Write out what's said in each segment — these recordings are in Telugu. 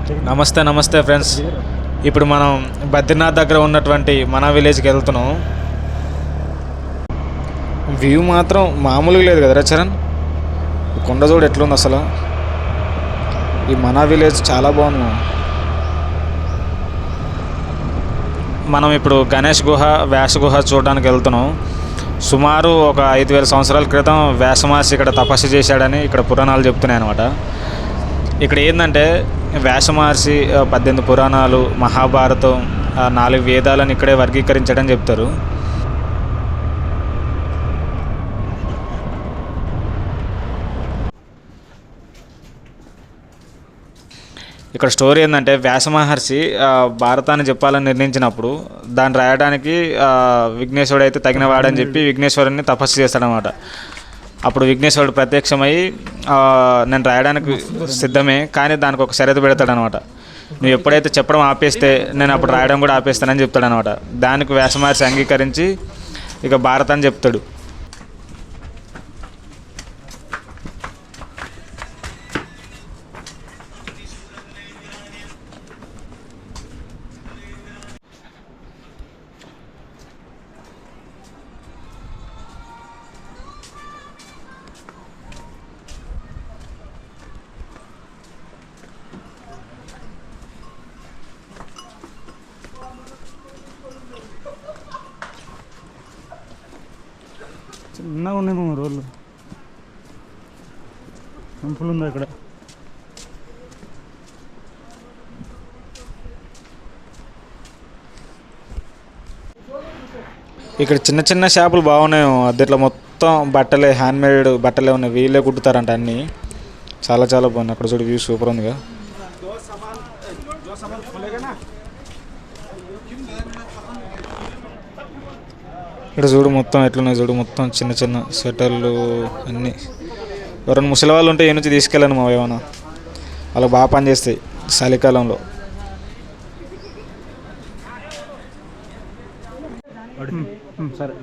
నమస్తే నమస్తే ఫ్రెండ్స్. ఇప్పుడు మనం బద్రీనాథ్ దగ్గర ఉన్నటువంటి మన విలేజ్కి వెళ్తున్నాం. వ్యూ మాత్రం మామూలుగా లేదు కదరా చరణ్. కొండ చూడు ఎట్లుంది అసలు. ఈ మన విలేజ్ చాలా బాగుంది. మనం ఇప్పుడు గణేష్ గుహ, వ్యాస గుహ చూడడానికి వెళ్తున్నాం. సుమారు ఒక 5000 సంవత్సరాల క్రితం వ్యాస మహర్షి ఇక్కడ తపస్సు చేశాడని ఇక్కడ పురాణాలు చెప్తున్నాయి అన్నమాట. ఇక్కడ ఏంటంటే వ్యాస మహర్షి 18 పురాణాలు, మహాభారతం, 4 వేదాలను ఇక్కడే వర్గీకరించడని చెప్తారు. ఇక్కడ స్టోరీ ఏంటంటే వ్యాస మహర్షి భారతాన్ని చెప్పాలని నిర్ణయించినప్పుడు దాన్ని రాయడానికి విఘ్నేశ్వరుడు అయితే తగినవాడని చెప్పి విఘ్నేశ్వరుని తపస్సు చేస్తాడనమాట. అప్పుడు విఘ్నేశ్వరుడు ప్రత్యక్షమై నేను రాయడానికి సిద్ధమే, కానీ దానికి ఒక షరతు పెడతాడనమాట. నువ్వు ఎప్పుడైతే చెప్పడం ఆపేస్తే నేను అప్పుడు రాయడం కూడా ఆపేస్తానని చెప్తాడనమాట. దానికి వ్యాస మహర్షి అంగీకరించి ఇక భారతాన్ని చెప్తాడు. చిన్నగా ఉన్నాయి రోడ్లు, టెంపుల్ ఉంది అక్కడ. ఇక్కడ చిన్న చిన్న షాపులు బాగున్నాయి. అదిట్లో మొత్తం బట్టలే, హ్యాండ్మేడ్ బట్టలే ఉన్నాయి. వీళ్ళే కుట్టుతారంట అన్నీ. చాలా చాలా బాగుంది. అక్కడ చూడు వ్యూ సూపర్ ఉందిగా. ఇక్కడ చూడు మొత్తం ఎట్లున్నాయి చూడు. మొత్తం చిన్న చిన్న స్వెటర్లు అన్నీ. ఎవరైనా ముసలి వాళ్ళు ఉంటే ఏ నుంచి తీసుకెళ్ళాను మా ఏమైనా, వాళ్ళకి బాగా పనిచేస్తాయి చలికాలంలో. సరే,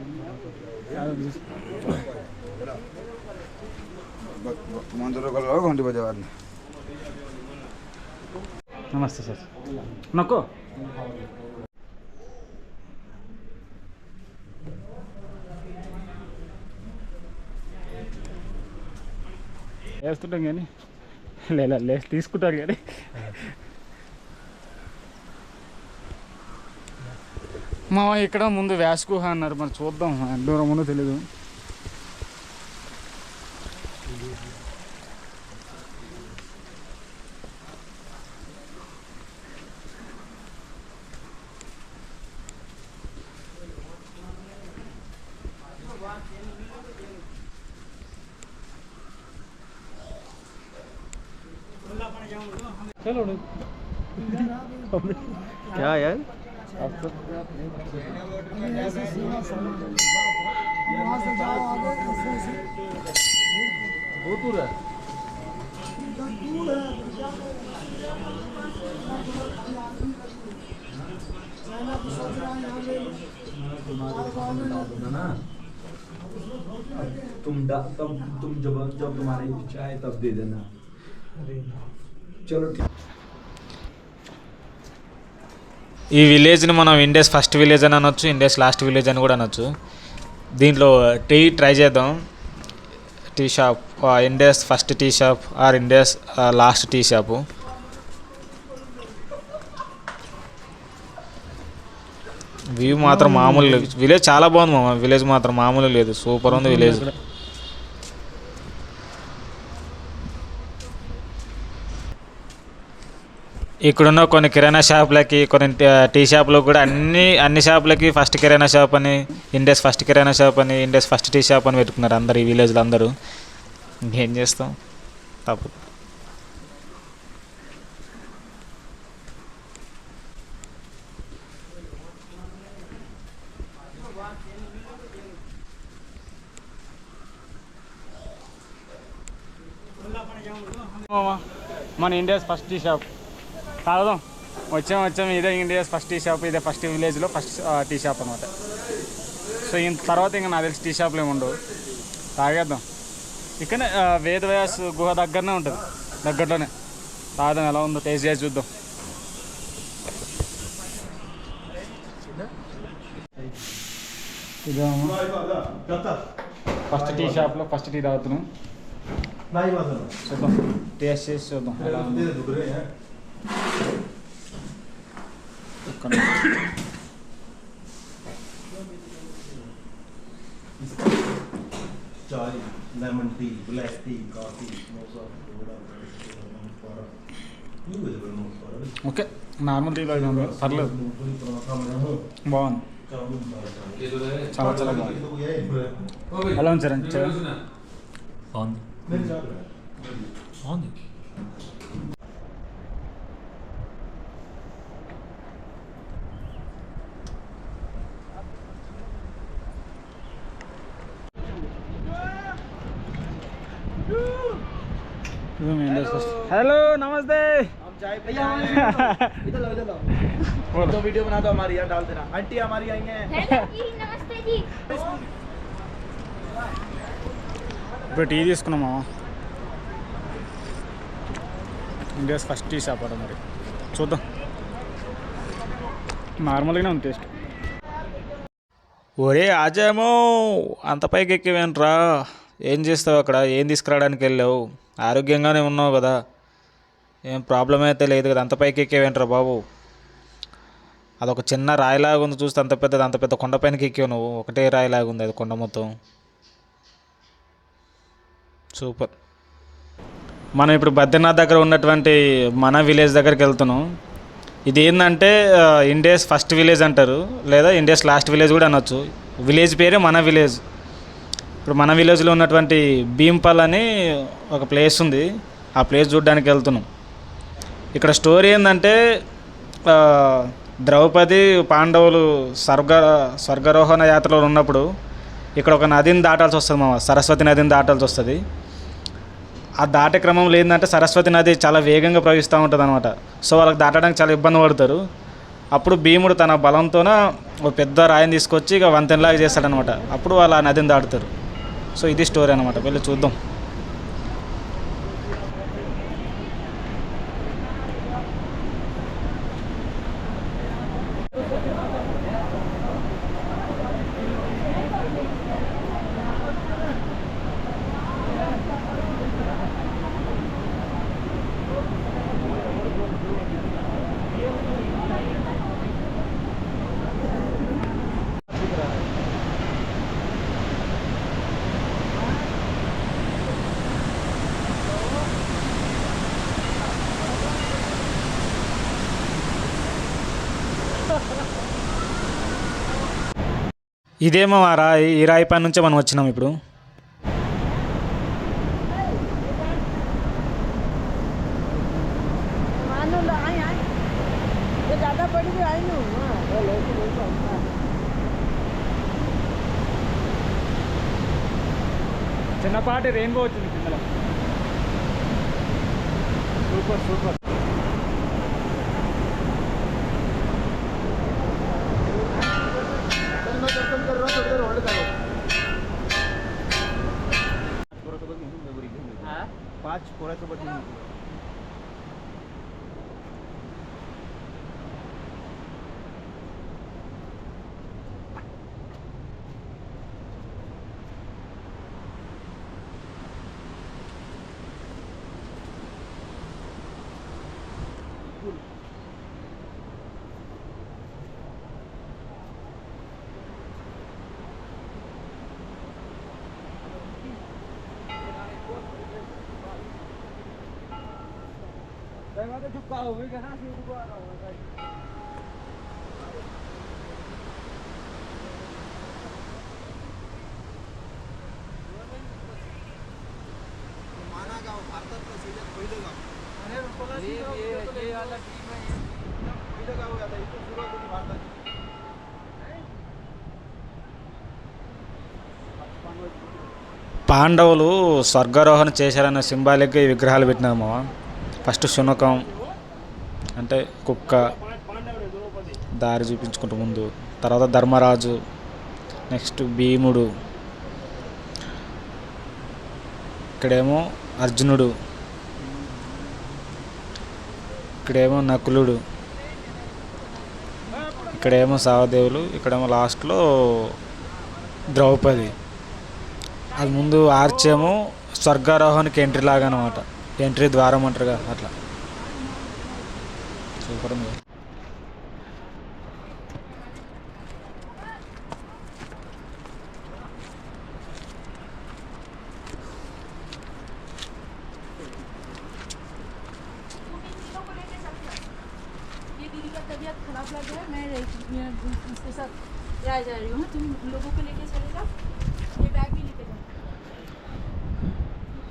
నమస్తే సార్. నక్కో వేస్తుంటాం కానీ లేసి తీసుకుంటారు కానీ. మా ఇక్కడ ముందు వ్యాస గుహ అన్నారు, మరి చూద్దాం ఎంత దూరం ఉందో తెలీదు. क्या यार तुम जब तुम्हारी इच्छा है तब दे देना. चलो ठीक. ఈ విలేజ్ని మనం ఇండియాస్ ఫస్ట్ విలేజ్ అని అనొచ్చు, ఇండియాస్ లాస్ట్ విలేజ్ అని కూడా అనొచ్చు. దీంట్లో టీ ట్రై చేద్దాం. Tea shop, India's first tea shop or India's last tea shop. View మాత్రం మామూలు లేదు. విలేజ్ చాలా బాగుంది మామ. విలేజ్ మాత్రం మామూలు లేదు, సూపర్ ఉంది విలేజ్. ఇక్కడున్న కొన్ని కిరాణా షాపులకి, కొన్ని టీ షాపులకు కూడా అన్ని షాపులకి ఫస్ట్ కిరాణా షాప్ అని, ఇండియాస్ ఫస్ట్ కిరాణా షాప్ అని, ఇండియాస్ ఫస్ట్ టీ షాప్ అని పెట్టుకున్నారు అందరు ఈ విలేజ్లో అందరూ. ఇంకేం చేస్తాం, తప్పు. మన ఇండియాస్ ఫస్ట్ టీ షాప్ తాగుదాం. వచ్చాం ఇదే ఇండియాస్ ఫస్ట్ టీ షాప్, ఇదే ఫస్ట్ విలేజ్లో ఫస్ట్ టీ షాప్ అనమాట. సో ఇంత తర్వాత ఇంకా నాకు తెలిసి టీ షాప్లు ఏమి ఉండవు. తాగేద్దాం. ఇక్కడనే వేదవ్యాస్ గుహ దగ్గరనే ఉంటుంది, దగ్గరలోనే. తాగుదాం, ఎలా ఉందో టేస్ట్ చేసి చూద్దాం. ఫస్ట్ టీ షాప్లో ఫస్ట్ టీ తాగుతున్నాం. చూద్దాం, టేస్ట్ చేసి చూద్దాం ఎలా ఉందో. चाय, lemon tea, black tea, coffee, samosa, okay, normal tea లాగా ఉంది, పర్లేదు, బాగుంది, చాలా చాలా బాగుంది. ఎలా ఉంది సార్? బాగుంది. हेलो, नमस्ते. तो वीडियो बना दो हमारी, यहाँ डाल देना. आंटी हमारी आई हैं. नमस्ते जी. ఇప్పుడు టీ తీసుకున్నామా? ఇండియాస్ ఫస్ట్ టీ షాప్ అట, మరి చూద్దాం. నార్మల్గానే ఉంది టేస్ట్. ఒరే ఆజామో, అంత పైకి ఎక్కివేంట్రా? ఏం చేస్తావు అక్కడ? ఏం తీసుకురావడానికి వెళ్ళావు? ఆరోగ్యంగానే ఉన్నావు కదా, ఏం ప్రాబ్లం అయితే లేదు కదా, అంత పైకి ఎక్కేవేంట్రా బాబు? అదొక చిన్న రాయిలాగా ఉంది, చూస్తే అంత పెద్దది, అంత పెద్ద కొండపైనకి ఎక్కావు నువ్వు. ఒకటే రాయిలాగా ఉంది అది, కొండ మొత్తం. సూపర్. మనం ఇప్పుడు బద్రీనాథ్ దగ్గర ఉన్నటువంటి మన విలేజ్ దగ్గరికి వెళ్తున్నాం. ఇది ఏంటంటే ఇండియాస్ ఫస్ట్ విలేజ్ అంటారు, లేదా ఇండియాస్ లాస్ట్ విలేజ్ కూడా అనొచ్చు. విలేజ్ పేరే మన విలేజ్. ఇప్పుడు మన విలేజ్లో ఉన్నటువంటి భీంపల్ అని ఒక ప్లేస్ ఉంది, ఆ ప్లేస్ చూడడానికి వెళ్తున్నాం. ఇక్కడ స్టోరీ ఏంటంటే ద్రౌపది పాండవులు స్వర్గారోహణ యాత్రలో ఉన్నప్పుడు ఇక్కడ ఒక నదిని దాటాల్సి వస్తుంది, సరస్వతి నదిని దాటాల్సి వస్తుంది. ఆ దాటే క్రమంలో ఏంటంటే సరస్వతి నది చాలా వేగంగా ప్రవహిస్తూ ఉంటుంది అనమాట. సో వాళ్ళకి దాటడానికి చాలా ఇబ్బంది పడతారు. అప్పుడు భీముడు తన బలంతోన ఒక పెద్ద రాయిని తీసుకొచ్చి ఇక వంతెనలాగా చేస్తాడనమాట. అప్పుడు వాళ్ళు ఆ నదిని దాటుతారు. సో ఇది స్టోరీ అనమాట, వెళ్ళి చూద్దాం. ఇదేమో ఆ రాయి, ఈ రాయి పైన నుంచే మనం వచ్చినాం ఇప్పుడు. చిన్నపాటి రెయిన్బో వచ్చింది కిందలో. Super super. पाँच पूरा तो बची పాండవులు స్వర్గారోహణ చేశారన్న సింబాలిక్గా ఈ విగ్రహాలు పెట్టినాము. ఫస్ట్ శునకం అంటే కుక్క దారి చూపించుకుంటూ ముందు, తర్వాత ధర్మరాజు, నెక్స్ట్ భీముడు, ఇక్కడేమో అర్జునుడు, ఇక్కడేమో నకులుడు, ఇక్కడేమో సహదేవులు, ఇక్కడేమో లాస్ట్లో ద్రౌపది. అది ముందు ఆర్చ్ ఏమో స్వర్గారోహణకి ఎంట్రీ లాగా అనమాట, ఎంట్రీ ద్వారం అంటారుగా అట్లా. సూపర్ ఉంది. ये दीदी का तबीयत खराब लग रहा है, मैं उसके साथ जा रही हूँ, तुम लोगों को लेके चले जाओ, ये बैग भी लेके जाओ,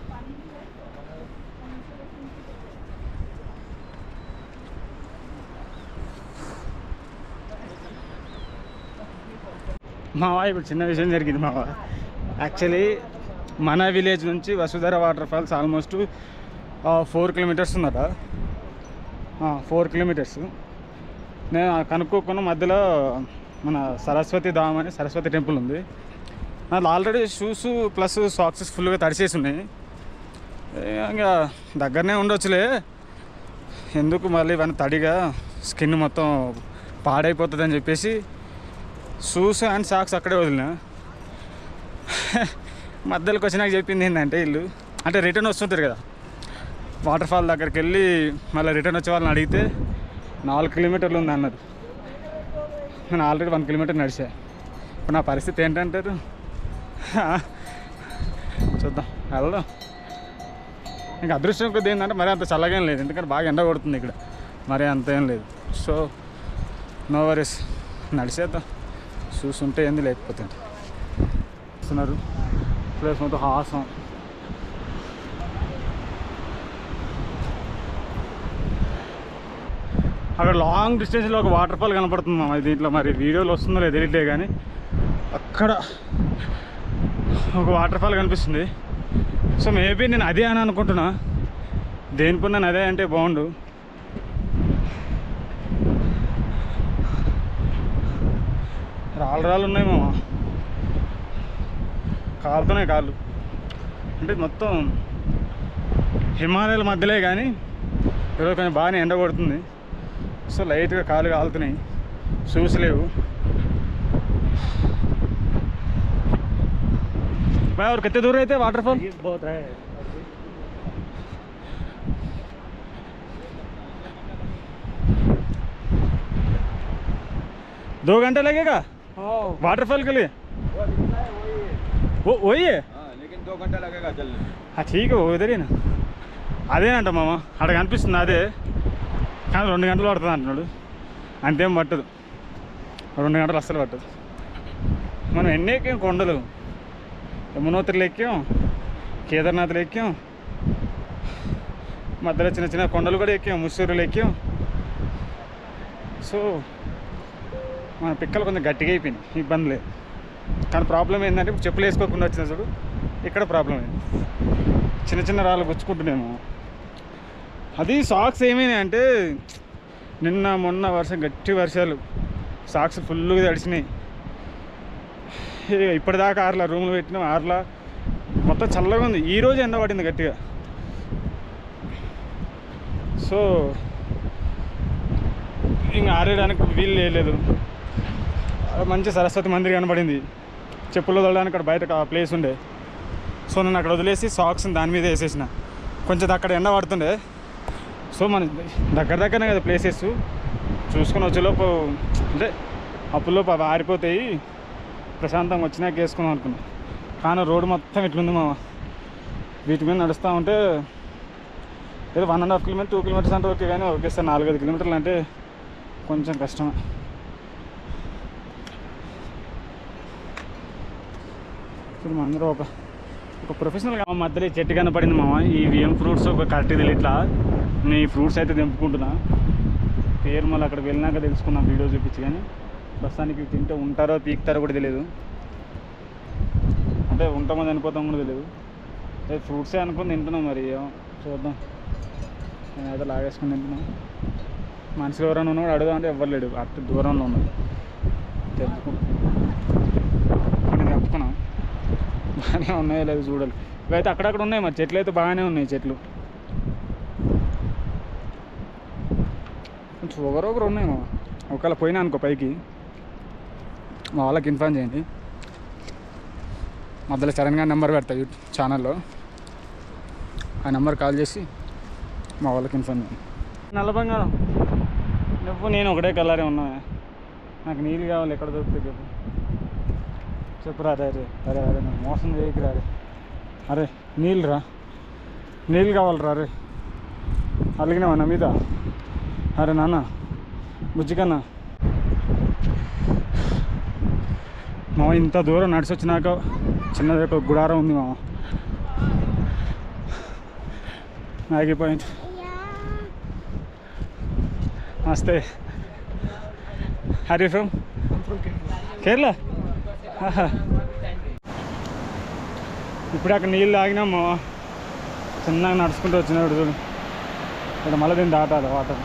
पानी भी है। మావా ఇప్పుడు చిన్న విషయం జరిగింది మావా. యాక్చువల్లీ మన విలేజ్ నుంచి Vasudhara waterfalls almost 4 kilometres ఉందట. 4 కిలోమీటర్స్. నేను కనుక్కోకుండా మధ్యలో మన సరస్వతి ధామ్ అని సరస్వతి టెంపుల్ ఉంది. నాకు ఆల్రెడీ షూస్ ప్లస్ సాక్సెస్ ఫుల్గా తడిసేసి ఉన్నాయి. ఇంకా దగ్గరనే ఉండొచ్చులే, ఎందుకు మళ్ళీ ఇవన్నీ తడిగా స్కిన్ మొత్తం పాడైపోతుంది అని చెప్పేసి షూస్ అండ్ సాక్స్ అక్కడే వదిలినా. మధ్యలోకి వచ్చి నాకు చెప్పింది ఏంటంటే వీళ్ళు అంటే రిటర్న్ వస్తుంటారు కదా వాటర్ ఫాల్ దగ్గరికి వెళ్ళి మళ్ళీ రిటర్న్ వచ్చే వాళ్ళని అడిగితే 4 కిలోమీటర్లు ఉంది అన్నారు. నేను ఆల్రెడీ 1 కిలోమీటర్ నడిచా. ఇప్పుడు నా పరిస్థితి ఏంటంటారు? చూద్దాం, వెళ్దాం. ఇంకా అదృష్టం కొద్ది ఏంటంటే మరీ అంత చల్లగా ఏం లేదు, ఎందుకంటే బాగా ఎండ కొడుతుంది ఇక్కడ, మరీ అంత ఏం లేదు. సో నో వరీస్, నడిచేద్దాం. చూస్తుంటే ఏంది లేకపోతే వస్తున్నారు. ప్లేస్ మొత్తం హాసం. అక్కడ లాంగ్ డిస్టెన్స్లో ఒక వాటర్ ఫాల్ కనపడుతుంది మామ. దీంట్లో మరి వీడియోలో వస్తుందో లేదు తెలియట్లే, కానీ అక్కడ ఒక వాటర్ ఫాల్ కనిపిస్తుంది. సో మేబీ నేను అదే అని అనుకుంటున్నా. దేనిపై నేను అదే అంటే బాగుండు. రాళ్ళు ఉన్నాయి మామ, కాలుతున్నాయి కాళ్ళు. అంటే మొత్తం హిమాలయాల మధ్యలే, కానీ ఈరోజు కొంచెం బాగానే ఎండ కొడుతుంది. సో లైట్గా కాళ్ళు కాలుతున్నాయి, షూస్ లేవు. भाई और कितने दूर रहते वाटरफॉल? बहुत है. 2 घंटे लगेगा वाटरफॉल के लिए? वो वही है, लेकिन 2 घंटा लगेगा चलने. ठीक है, वो इधर ही ना. అదేనంట మామ, అక్కడ కనిపిస్తుంది అదే, కానీ 2 గంటలు పడుతుంది అంటున్నాడు. అంతేం పట్టదు, 2 గంటలు అస్సలు పట్టదు. మనం ఎన్ని ఎక్కాం కొండలు, యమునోత్రిలో ఎక్కాం, కేదార్నాథ్లో ఎక్కాం, మధ్యలో చిన్న చిన్న కొండలు కూడా ఎక్కాం, ముస్సూరులో ఎక్కాం. సో మన పిక్కలు కొంచెం గట్టిగా అయిపోయినాయి, ఇబ్బంది లేదు. కానీ ప్రాబ్లం ఏంటంటే ఇప్పుడు చెప్పులు వేసుకోకుండా వచ్చిన చూడు, ఇక్కడ ప్రాబ్లం ఏంటి, చిన్న చిన్న రాళ్ళు గుచ్చుకుంటున్నాము. అది సాక్స్ ఏమైనాయి అంటే నిన్న మొన్న వర్షం, గట్టి వర్షాలు, సాక్స్ ఫుల్గా తడిచినాయి. ఇప్పటిదాకా ఆర్లా రూమ్లో పెట్టినాం, ఆర్లా మొత్తం చల్లగా ఉంది. ఈరోజు ఎండ పడింది గట్టిగా. సో ఇంకా ఆరేయడానికి వీలు లేదు. మంచి సరస్వతి మందిర్ కనబడింది, చెప్పులు వదలడానికి అక్కడ బయట ప్లేస్ ఉండే. సో నేను అక్కడ వదిలేసి సాక్స్ని దాని మీద వేసేసిన. కొంచెం అక్కడ ఎండ పడుతుండే. సో మన దగ్గరనే కదా ప్లేసెస్, చూసుకొని వచ్చేలోపు అంటే అప్పులోపు అవి ఆరిపోతాయి, ప్రశాంతంగా వచ్చినాక వేసుకుందాం అనుకున్నాం. కానీ రోడ్డు మొత్తం ఇట్లుంది మామ. వీటి మీద నడుస్తూ ఉంటే ఏదో 1.5 కిలోమీటర్ 2 కిలోమీటర్స్ అంటే ఓకే, కానీ ఒకేసారి 4-5 కిలోమీటర్లు అంటే కొంచెం కష్టమే. ఇప్పుడు అందరూ ఒక ప్రొఫెషనల్గా మధ్యలో చెట్టు కనపడింది మామ. ఇవి ఏం ఫ్రూట్స్ ఒక కరెక్ట్గా ఇట్లా నేను ఈ ఫ్రూట్స్ అయితే తెంపుకుంటున్నా. పేరు మళ్ళీ అక్కడికి వెళ్ళినాక తెలుసుకున్నాం వీడియో చూపించి, కానీ ప్రస్తుతానికి తింటే ఉంటారో పీకుతారో కూడా తెలియదు. అంటే ఉంటామో చనిపోతాం కూడా తెలియదు. ఫ్రూట్సే అనుకుని తింటున్నాం, మరి చూద్దాం. నేనైతే లాగేసుకుని తింటున్నాం. మనుషులు ఎవరైనా ఉన్నాడు అడుగుదాం అంటే ఎవ్వరు లేడు, అటు దూరంలో ఉన్నాడు. తెంపుకున్నాం, బాగానే ఉన్నాయో లేదు చూడాలి. ఇవైతే అక్కడక్కడ ఉన్నాయి, మరి చెట్లు అయితే బాగానే ఉన్నాయి. చెట్లు కొంచెం ఒకరొకరు ఉన్నాయి మా ఒకవేళ పోయినా అనుకో పైకి మా వాళ్ళకి ఇన్ఫార్మ్ చేయండి. మధ్యలో చరణ్ గారి నెంబర్ పెడతా యూట్యూబ్ ఛానల్లో, ఆ నెంబర్ కాల్ చేసి మా వాళ్ళకి ఇన్ఫార్మ్ చేయండి. నల్ల బంగారం నువ్వు నేను ఒకటే కలరే ఉన్నా, నాకు నీళ్ళు కావాలి, ఎక్కడ దొరుకుతుంది చెప్పు చెప్పురా. అరే అరే అరే అరే నాకు మోసం చేయకురా. అరే అరే నీళ్ళు రా, నీళ్ళు కావాలరా. అరే అలిగినావా నా మీద? అరే నాన్న బుజ్జికన్నా మామ, ఇంత దూరం నడిచి వచ్చినాక చిన్నది ఒక గుడారం ఉంది మామ, మ్యాగీ పాయింట్. నమస్తే. హరి ఫ్రమ్ కేరళ. ఇప్పుడు అక్కడ నీళ్ళు తాగినాం మామ, చిన్నగా నడుచుకుంటూ వచ్చినప్పుడు చూడు, ఇక్కడ మళ్ళీ దీన్ని దాటాలి వాటర్.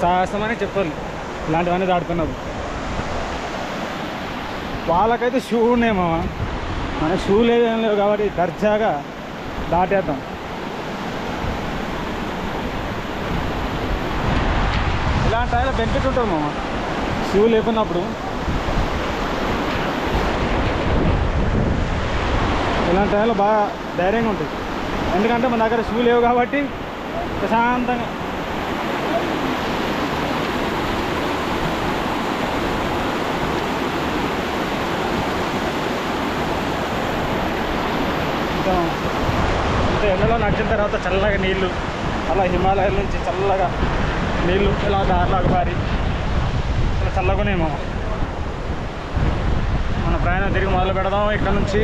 సాహసమని చెప్పాలి ఇలాంటివన్నీ దాటుతున్నప్పుడు. వాళ్ళకైతే షూ ఉన్నాయి మామ, మన షూ లేదేం లేవు కాబట్టి దర్జాగా దాటేద్దాం. ఇలాంటి టైంలో బెనిఫిట్ ఉంటుంది మామ, షూ లేకున్నప్పుడు. ఇలాంటి టైంలో బాగా ధైర్యంగా ఉంటుంది, ఎందుకంటే మన దగ్గర షూ లేవు కాబట్టి ప్రశాంతంగా. ఇంత ఎండలో నడిచిన తర్వాత చల్లగా నీళ్ళు, అలా హిమాలయాల నుంచి చల్లగా నీళ్ళు ఇలా దారిలాగా పారి ఇలా చల్లగానేమో. మన ప్రయాణం తిరిగి మొదలు పెడదాం ఇక్కడ నుంచి.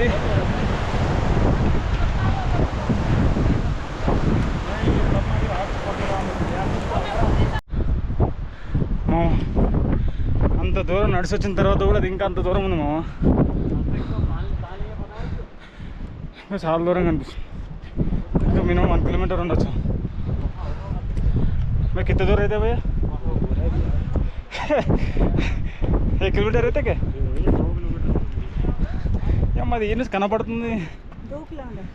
అంత దూరం నడిచి వచ్చిన తర్వాత కూడా అది ఇంకా అంత దూరం ఉంది మామ, చాలా దూరం కనిపిస్తుంది. ఇంకా మినిమం 1 किलोमीटर ఉండొచ్చు. मैं कितने दूर रहते भैया? 1 किलोमीटर रहते क्या? మాది ఏం కనపడుతుంది. 2 किलोमीटर.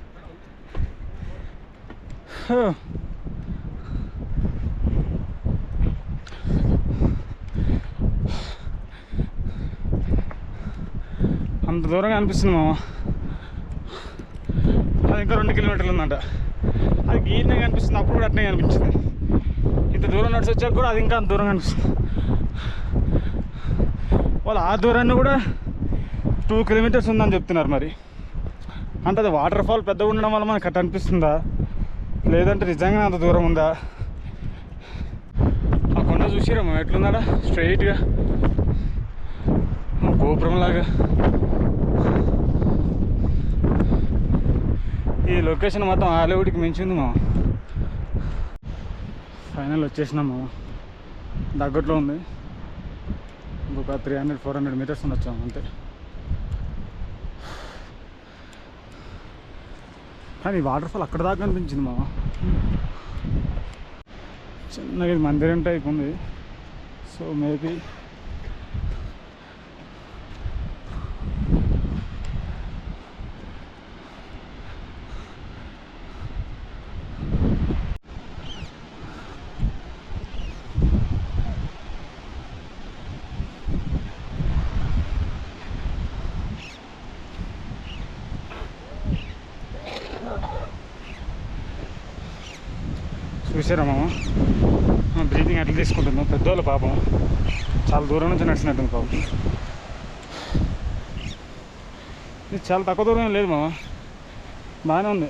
అంత దూరంగా అనిపిస్తుంది మామ. అది ఇంకా 2 किलोमीटర్లు ఉందంట. అది గీరినే కనిపిస్తుంది, అప్పుడు కూడా అట్నే కనిపించింది. ఇంత దూరం నడిచి వచ్చాక కూడా అది ఇంకా అంత దూరంగా అనిపిస్తుంది. వాళ్ళు ఆ దూరాన్ని కూడా 2 kilometers ఉందని చెప్తున్నారు. మరి అంటే అది వాటర్ ఫాల్ పెద్దగా ఉండడం వల్ల మనకు అట్లా అనిపిస్తుందా, లేదంటే నిజంగా అంత దూరం ఉందా? ఆ కొండ చూసిరమ్మా ఎట్లుందా స్ట్రైట్గా గోపురంలాగా. ఈ లొకేషన్ మొత్తం హాలీవుడ్కి మించింది మా. ఫైనల్ వచ్చేసినాం మా, దగ్గరలో ఉంది. ఇంకొక 300-400 meters ఉండొచ్చాం అంతే. కానీ వాటర్ ఫాల్ అక్కడ దాకా అనిపించింది మా. చిన్నగా ఇది మందిరం టైప్ ఉంది, సో మేబీ చూసారా మామ బ్రీతింగ్ ఎట్లా తీసుకుంటుందో. పెద్దవాళ్ళు పాపం చాలా దూరం నుంచి నడిచినట్టుంది పాపం. ఇది చాలా తక్కువ దూరం లేదు మామ, బాగానే ఉంది.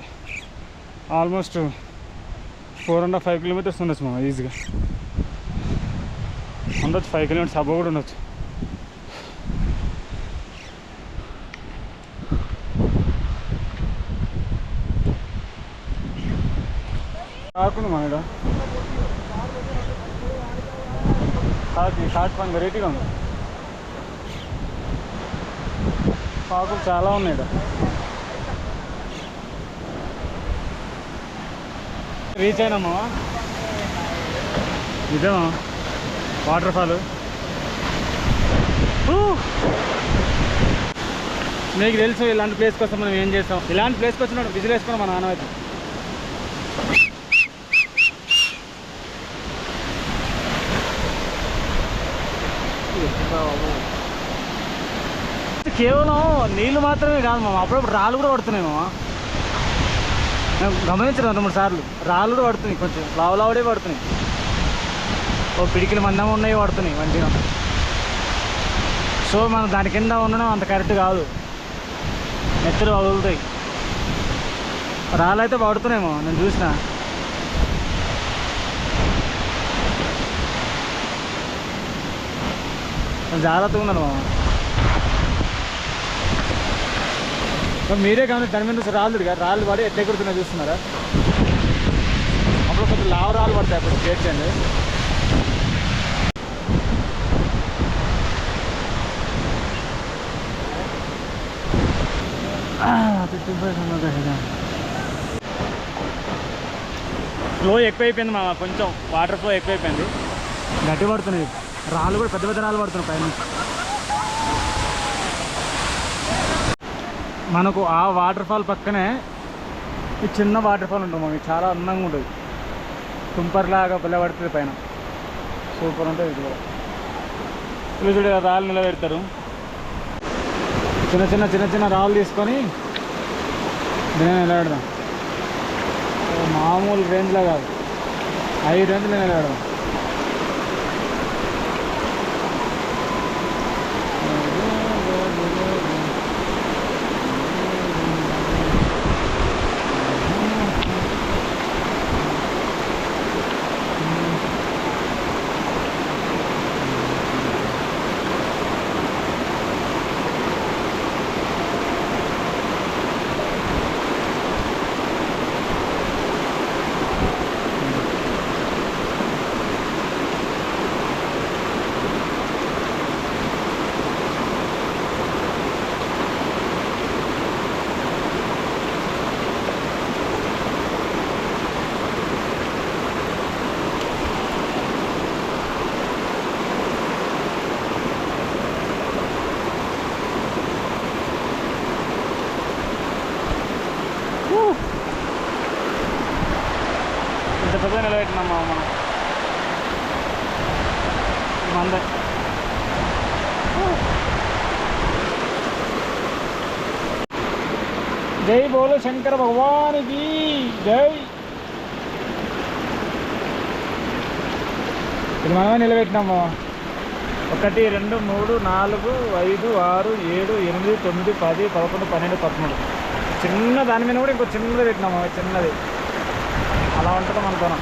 ఆల్మోస్ట్ 4.5 kilometers ఉండొచ్చు మామ, ఈజీగా ఉండొచ్చు. 5 kilometers అబ్బో కూడా ఉండొచ్చు. కాకుంది మా ఇక్కడ షార్ట్ పని వెరైటీగా ఉంది. కాకులు చాలా ఉన్నాయి ఇక్కడ. రీచ్ అయినామా, ఇదేమా వాటర్ ఫాల్. మీకు తెలుసు ఇలాంటి ప్లేస్ కోసం మనం ఏం చేస్తాం. ఇలాంటి ప్లేస్కి వచ్చినప్పుడు విజిల్ వేసుకుని మన నాన్న కేవలం నీళ్ళు మాత్రమే కాదు మామ, అప్పుడప్పుడు రాళ్ళు కూడా పడుతున్నాయి మామ. నేను గమనించను 2-3 సార్లు రాళ్ళు కూడా పడుతున్నాయి, కొంచెం లావులావుడే పడుతున్నాయి. ఓ పిడికిల మందం ఉన్నాయి పడుతున్నాయి మంచిగా. సో మనం దాని కింద ఉండడం అంత కరెక్ట్ కాదు, నెత్తలు వదులుతాయి. రాళ్ళు అయితే పడుతున్నాయేమో నేను చూసిన. జాగ్రత్తగా ఉన్నాను మామ. మీరే కానీ దాని మీద నుంచి రాళ్ళు పడి ఎట్లా ఎగురుతున్నాయి చూస్తున్నారా? అప్పుడు కొంచెం లావు రాళ్ళు పడతాయి, అప్పుడు చేర్చండి. ఫ్లో ఎక్కువైపోయింది మామ, కొంచెం వాటర్ ఫ్లో ఎక్కువైపోయింది, గట్టి పడుతున్నాయి రాళ్ళు కూడా, పెద్ద పెద్ద రాళ్ళు పడుతున్నాయి పైన. మనకు ఆ వాటర్ ఫాల్ పక్కనే ఈ చిన్న వాటర్ ఫాల్ ఉంటుంది మాకు, చాలా అందంగా ఉంటుంది, తుంపర్లాగా పిల్లబడుతుంది పైన, సూపర్ ఉంటుంది. ఇది కూడా ఇలా చూడ రాళ్ళు నిలబెడతారు, చిన్న చిన్న చిన్న చిన్న రాళ్ళు తీసుకొని దీన్ని నిలబెడదాం. మామూలు రేంజ్లో కాదు, 5 రేంజ్లో నిలబెడదాం. ఇంత పెద్ద నిలబెట్టినామా మనం మంద. జై బోలో శంకర భగవానికి జై. ఇది మనమే నిలబెట్టినాము. 1 2 3 4 5 6 7 8 9 10 11 12 13 చిన్న దాని మీద కూడా ఇంకో చిన్నది పెట్టినాము, చిన్నది అలా ఉంటుంది మనతోన.